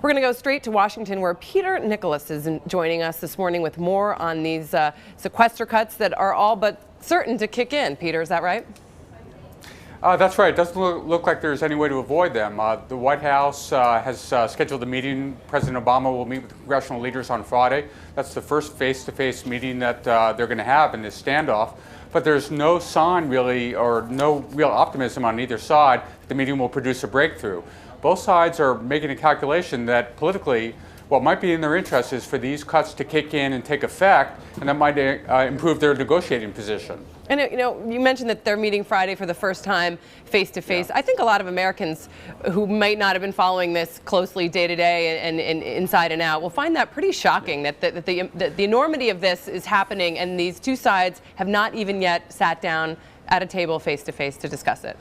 We're going to go straight to Washington, where Peter Nicholas is joining us this morning with more on these sequester cuts that are all but certain to kick in. Peter, is that right? That's right. It doesn't look like there's any way to avoid them. The White House has scheduled a meeting. President Obama will meet with congressional leaders on Friday. That's the first face-to-face meeting that they're going to have in this standoff. But there's no sign really, or no real optimism on either side that the meeting will produce a breakthrough. Both sides are making a calculation that politically, what might be in their interest is for these cuts to kick in and take effect, and that might improve their negotiating position. And you mentioned that they're meeting Friday for the first time face to face. I think a lot of Americans who might not have been following this closely day to day and inside and out will find that pretty shocking that the enormity of this is happening, and these two sides have not even yet sat down at a table face to face to discuss it.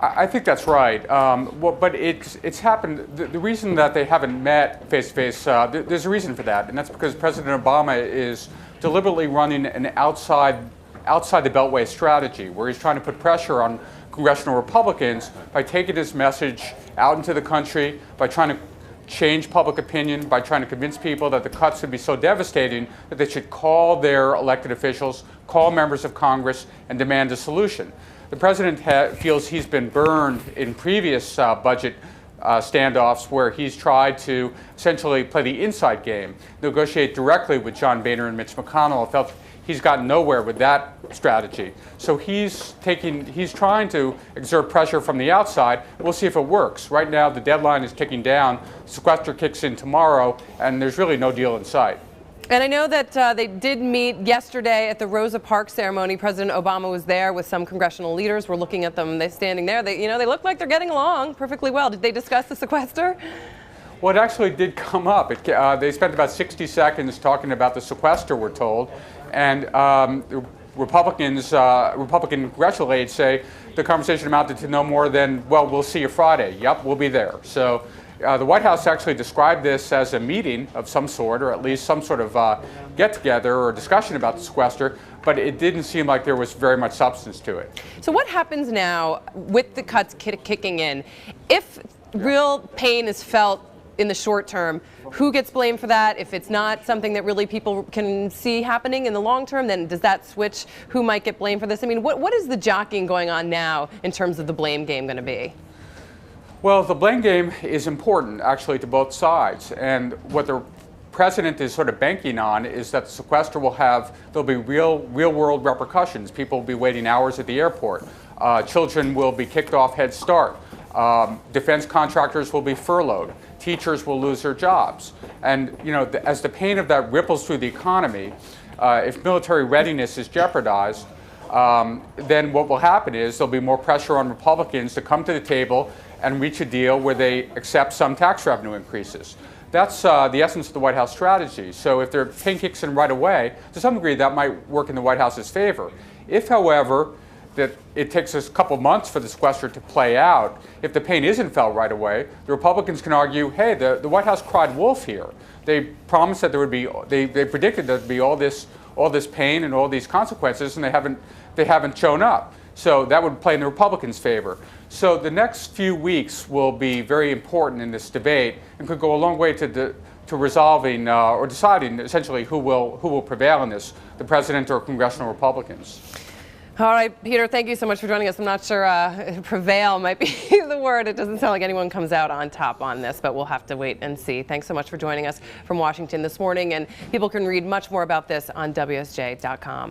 I think that's right. But it's happened. The reason that they haven't met face to face, there's a reason for that, and that's because President Obama is deliberately running an outside the Beltway strategy, where he's trying to put pressure on congressional Republicans by taking his message out into the country, by trying to change public opinion, by trying to convince people that the cuts would be so devastating that they should call their elected officials, call members of Congress, and demand a solution. The president feels he's been burned in previous budget standoffs where he's tried to essentially play the inside game, negotiate directly with John Boehner and Mitch McConnell. Felt he's gotten nowhere with that strategy. So he's trying to exert pressure from the outside. We'll see if it works. Right now, the deadline is ticking down. Sequester kicks in tomorrow, and there's really no deal in sight. And I know that they did meet yesterday at the Rosa Parks ceremony. President Obama was there with some congressional leaders. We're looking at them. They're standing there. They look like they're getting along perfectly well. Did they discuss the sequester? Well, it actually did come up. They spent about 60 seconds talking about the sequester, we're told. And the Republican congressional aides say the conversation amounted to no more than, well, we'll see you Friday. Yep, we'll be there. So the White House actually described this as a meeting of some sort, or at least some sort of get-together or discussion about the sequester, but it didn't seem like there was very much substance to it. So what happens now with the cuts kicking in? If real pain is felt in the short term, who gets blamed for that? If it's not something that really people can see happening in the long term, then does that switch? Who might get blamed for this? I mean, what is the jockeying going on now in terms of the blame game going to be? Well, the blame game is important, actually, to both sides. And what the president is sort of banking on is that the sequester there'll be real-world repercussions. People will be waiting hours at the airport. Children will be kicked off Head Start. Defense contractors will be furloughed. Teachers will lose their jobs. And, as the pain of that ripples through the economy, if military readiness is jeopardized, then what will happen is there'll be more pressure on Republicans to come to the table and reach a deal where they accept some tax revenue increases. That's the essence of the White House strategy. So if their pain kicks in right away, to some degree that might work in the White House's favor. If, however, that it takes us a couple months for the sequester to play out, if the pain isn't felt right away, the Republicans can argue, hey, the White House cried wolf here. They promised that there would be, they predicted there'd be all this pain and all these consequences, and they haven't shown up. So that would play in the Republicans' favor. So the next few weeks will be very important in this debate and could go a long way to resolving or deciding essentially who will prevail in this, the president or congressional Republicans. All right, Peter, thank you so much for joining us. I'm not sure prevail might be the word. It doesn't sound like anyone comes out on top on this, but we'll have to wait and see. Thanks so much for joining us from Washington this morning, and people can read much more about this on WSJ.com.